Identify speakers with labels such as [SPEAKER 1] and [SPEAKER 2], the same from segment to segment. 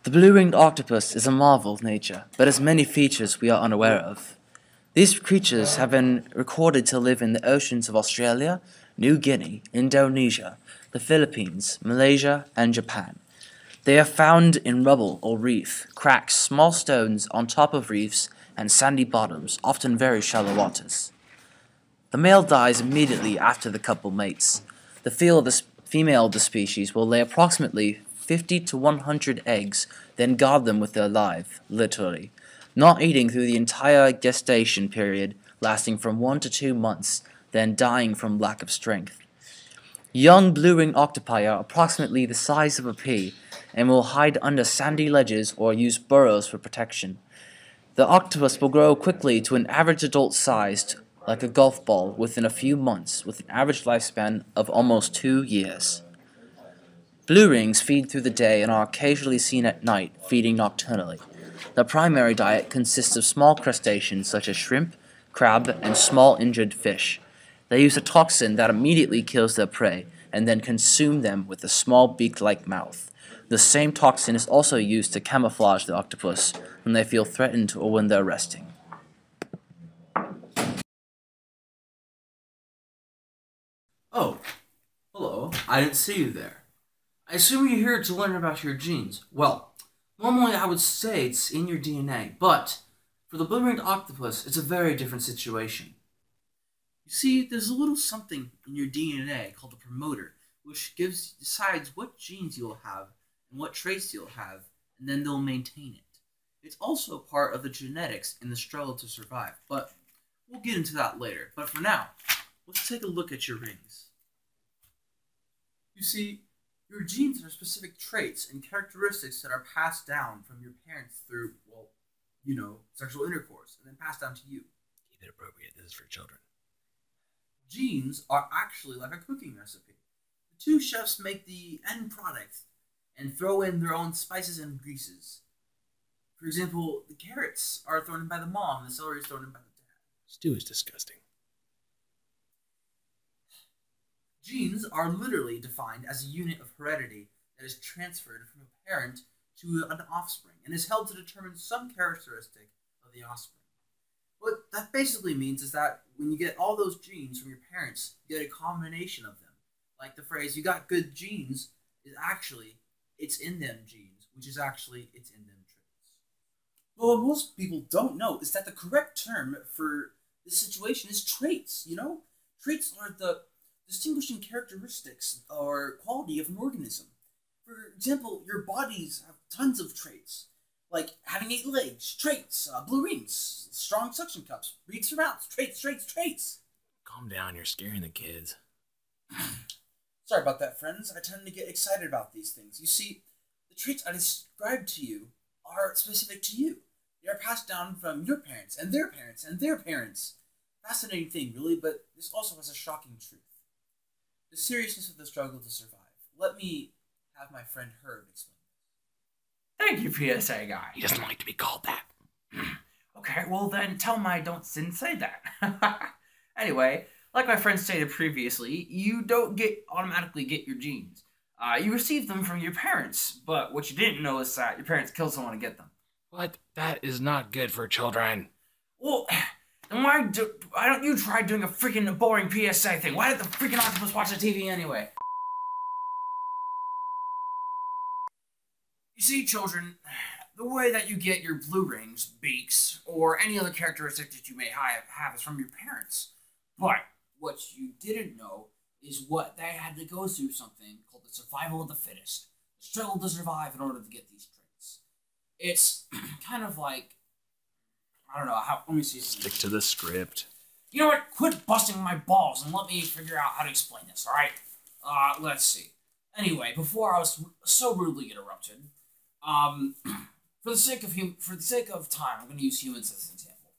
[SPEAKER 1] The blue-ringed octopus is a marvel of nature, but has many features we are unaware of. These creatures have been recorded to live in the oceans of Australia, New Guinea, Indonesia, the Philippines, Malaysia, and Japan. They are found in rubble or reef, cracks, small stones on top of reefs, and sandy bottoms, often very shallow waters. The male dies immediately after the couple mates. The female of the species will lay approximately 50 to 100 eggs, then guard them with their live, literally, not eating through the entire gestation period, lasting from 1 to 2 months, then dying from lack of strength. Young blue-ringed octopi are approximately the size of a pea and will hide under sandy ledges or use burrows for protection. The octopus will grow quickly to an average adult size, like a golf ball, within a few months, with an average lifespan of almost 2 years. Blue rings feed through the day and are occasionally seen at night, feeding nocturnally. Their primary diet consists of small crustaceans such as shrimp, crab, and small injured fish. They use a toxin that immediately kills their prey, and then consume them with a small beak-like mouth. The same toxin is also used to camouflage the octopus when they feel threatened or when they're resting.
[SPEAKER 2] Oh, hello. I didn't see you there. I assume you're here to learn about your genes. Well, normally I would say it's in your DNA, but for the blue-ringed octopus, it's a very different situation. You see, there's a little something in your DNA called a promoter, which decides what genes you'll have and what traits you'll have, and then they'll maintain it. It's also part of the genetics in the struggle to survive, but we'll get into that later. But for now, let's take a look at your rings. You see, your genes are specific traits and characteristics that are passed down from your parents through, well, sexual intercourse, and then passed down to you.
[SPEAKER 3] Keep it appropriate. This is for children.
[SPEAKER 2] Genes are actually like a cooking recipe. The two chefs make the end product and throw in their own spices and greases. For example, the carrots are thrown in by the mom, and the celery is thrown in by the dad.
[SPEAKER 3] Stew is disgusting.
[SPEAKER 2] Genes are literally defined as a unit of heredity that is transferred from a parent to an offspring and is held to determine some characteristic of the offspring. What that basically means is that when you get all those genes from your parents, you get a combination of them. Like the phrase, you got good genes, is actually, it's in them genes, which is actually, it's in them traits. But what most people don't know is that the correct term for this situation is traits, Traits are the distinguishing characteristics or quality of an organism. For example, your bodies have tons of traits, like having 8 legs, traits, blue rings, strong suction cups, beaks or mouths, traits.
[SPEAKER 3] Calm down, you're scaring the kids.
[SPEAKER 2] Sorry about that, friends. I tend to get excited about these things. You see, the traits I described to you are specific to you. They are passed down from your parents and their parents and their parents. Fascinating thing, really, but this also has a shocking truth. The seriousness of the struggle to survive. Let me have my friend Herb explain this.
[SPEAKER 4] Thank you, PSA guy.
[SPEAKER 3] He doesn't like to be called that.
[SPEAKER 4] Okay, well then tell him I didn't say that. Anyway, like my friend stated previously, you don't automatically get your genes. You receive them from your parents, but what you didn't know is that your parents killed someone to get them.
[SPEAKER 3] What? That is not good for children.
[SPEAKER 4] Well, then why don't you try doing a freaking boring PSA thing? Why did the freaking octopus watch the TV anyway? You see, children, the way that you get your blue rings, beaks, or any other characteristic that you may have is from your parents. But what you didn't know is what they had to go through something called the survival of the fittest. The struggle to survive in order to get these traits. It's kind of like, I don't know, let me see.
[SPEAKER 3] Stick to the script.
[SPEAKER 4] You know what? Quit busting my balls and let me figure out how to explain this, alright? Let's see. Anyway, before I was so rudely interrupted, for the sake of time, I'm going to use humans as an example.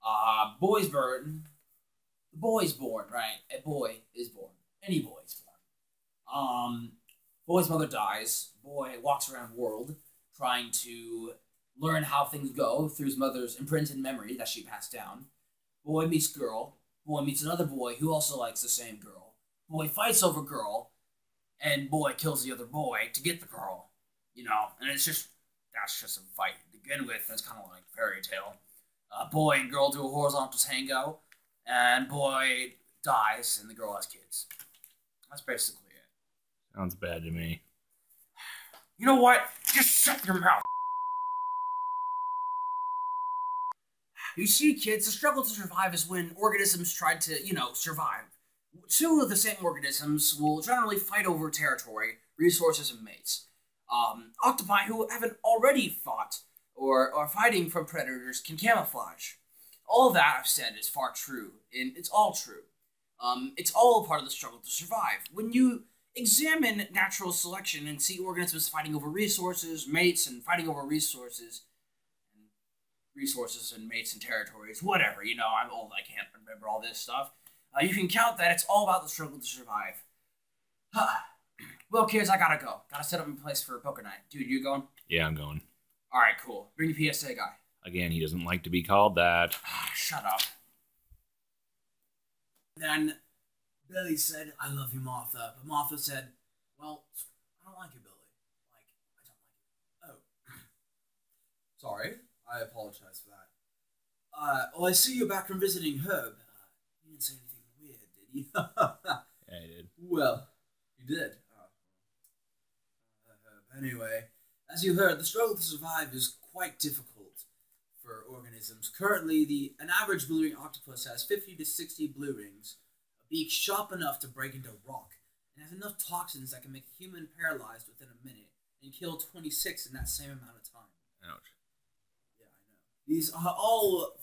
[SPEAKER 4] The boy's born, right? A boy is born. Any boy is born. Boy's mother dies. Boy walks around the world trying to learn how things go through his mother's imprinted memory that she passed down. Boy meets girl. Boy meets another boy who also likes the same girl. Boy fights over girl, and boy kills the other boy to get the girl. And it's just that's just a fight to begin with. That's kind of like fairy tale. Boy and girl do a horizontal tango, and boy dies, and the girl has kids. That's basically it.
[SPEAKER 3] Sounds bad to me.
[SPEAKER 4] You know what? Just shut your mouth. You see, kids, the struggle to survive is when organisms try to, survive. Two of the same organisms will generally fight over territory, resources, and mates. Octopi who haven't already fought or are fighting from predators can camouflage. All that I've said is far true, and it's all true. It's all part of the struggle to survive. When you examine natural selection and see organisms fighting over resources, mates, and fighting over resources and mates and territories, whatever, I'm old, I can't remember all this stuff. You can count that it's all about the struggle to survive. Well, kids, I gotta go. Gotta set up a place for poker night. Dude, you going?
[SPEAKER 3] Yeah, I'm going.
[SPEAKER 4] Alright, cool. Bring the PSA guy.
[SPEAKER 3] Again, he doesn't like to be called that.
[SPEAKER 4] Shut up. Then Billy said, I love you, Martha. But Martha said, well, I don't like you, Billy. I don't like you. Oh. Sorry. I apologize for that. Well, I see you're back from visiting Herb. You didn't say anything weird, did you?
[SPEAKER 3] Yeah, I did.
[SPEAKER 4] Well, you did. Anyway, as you heard, the struggle to survive is quite difficult for organisms. Currently, an average blue ring octopus has 50 to 60 blue rings, a beak sharp enough to break into rock, and has enough toxins that can make a human paralyzed within a minute and kill 26 in that same amount of time.
[SPEAKER 3] Ouch.
[SPEAKER 4] Yeah, I know. These are all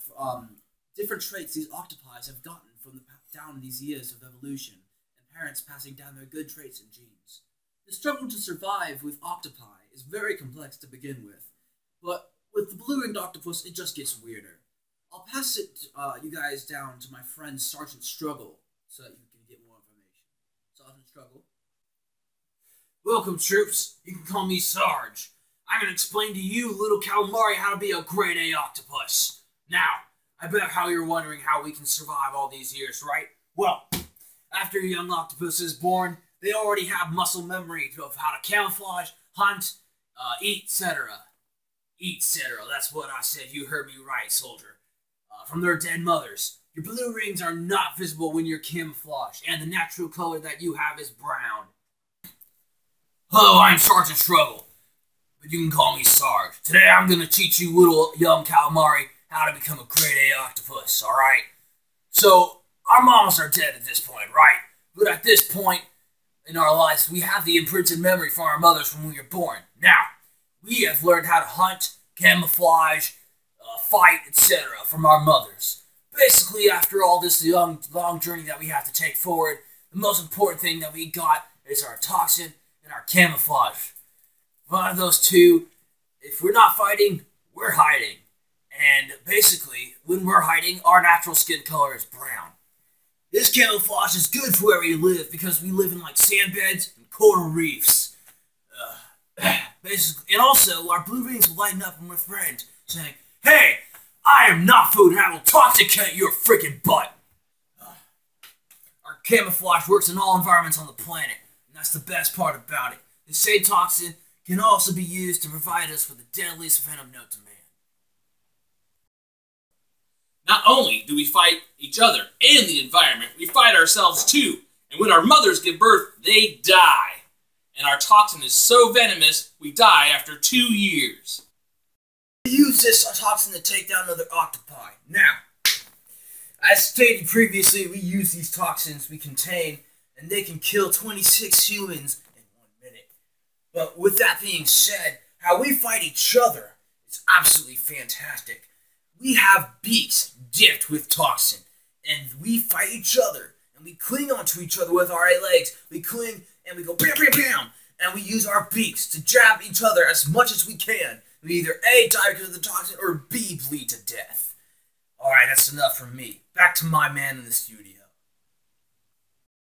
[SPEAKER 4] different traits these octopi have gotten from down these years of evolution, and parents passing down their good traits and genes. The struggle to survive with octopi is very complex to begin with, but with the blue-ringed octopus, it just gets weirder. I'll pass it, you guys, down to my friend Sergeant Struggle, so that you can get more information. Sergeant Struggle? Welcome, troops. You can call me Sarge. I'm going to explain to you, little calamari, how to be a grade A octopus. Now, I bet how you're wondering how we can survive all these years, right? Well, after a young octopus is born, they already have muscle memory of how to camouflage, hunt, eat, etc. Eat, etc. That's what I said. You heard me right, soldier. From their dead mothers. Your blue rings are not visible when you're camouflaged, and the natural color that you have is brown. Hello, I'm Sergeant Struggle, but you can call me Sarge. Today I'm going to teach you little young calamari how to become a grade A octopus, alright? So, our mamas are dead at this point, right? But at this point in our lives, we have the imprinted memory from our mothers when we were born. Now, we have learned how to hunt, camouflage, fight, etc. from our mothers. Basically, after all this long journey that we have to take forward, the most important thing that we got is our toxin and our camouflage. One of those two, if we're not fighting, we're hiding. And basically, when we're hiding, our natural skin color is brown. This camouflage is good for where we live because we live in like sand beds and coral reefs. Basically, and also, our blue rings will lighten up when we're friends, saying, "Hey, I am not food and I will toxicate your freaking butt." Our camouflage works in all environments on the planet, and that's the best part about it. The same toxin can also be used to provide us with the deadliest venom known to man.
[SPEAKER 2] Not only do we fight each other and the environment, we fight ourselves too. And when our mothers give birth, they die. And our toxin is so venomous, we die after 2 years.
[SPEAKER 4] We use this toxin to take down other octopi. Now, as stated previously, we use these toxins we contain, and they can kill 26 humans in 1 minute. But with that being said, how we fight each other is absolutely fantastic. We have beaks dipped with toxin, and we fight each other, and we cling onto each other with our legs. We cling, and we go bam, bam, bam, and we use our beaks to jab each other as much as we can. We either A, die because of the toxin, or B, bleed to death. Alright, that's enough from me. Back to my man in the studio.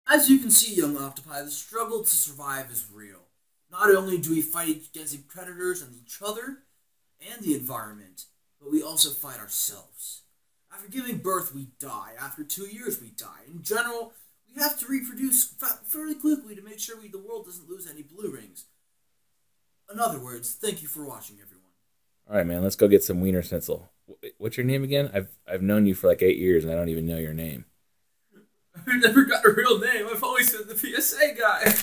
[SPEAKER 4] As you can see, young octopi, the struggle to survive is real. Not only do we fight against the predators and each other and the environment, but we also fight ourselves. After giving birth, we die. After 2 years, we die. In general, we have to reproduce fairly quickly to make sure the world doesn't lose any blue rings. In other words, thank you for watching, everyone.
[SPEAKER 3] All right, man. Let's go get some wiener schnitzel. What's your name again? I've known you for like 8 years, and I don't even know your name.
[SPEAKER 2] I've never got a real name. I've always been the PSA guy.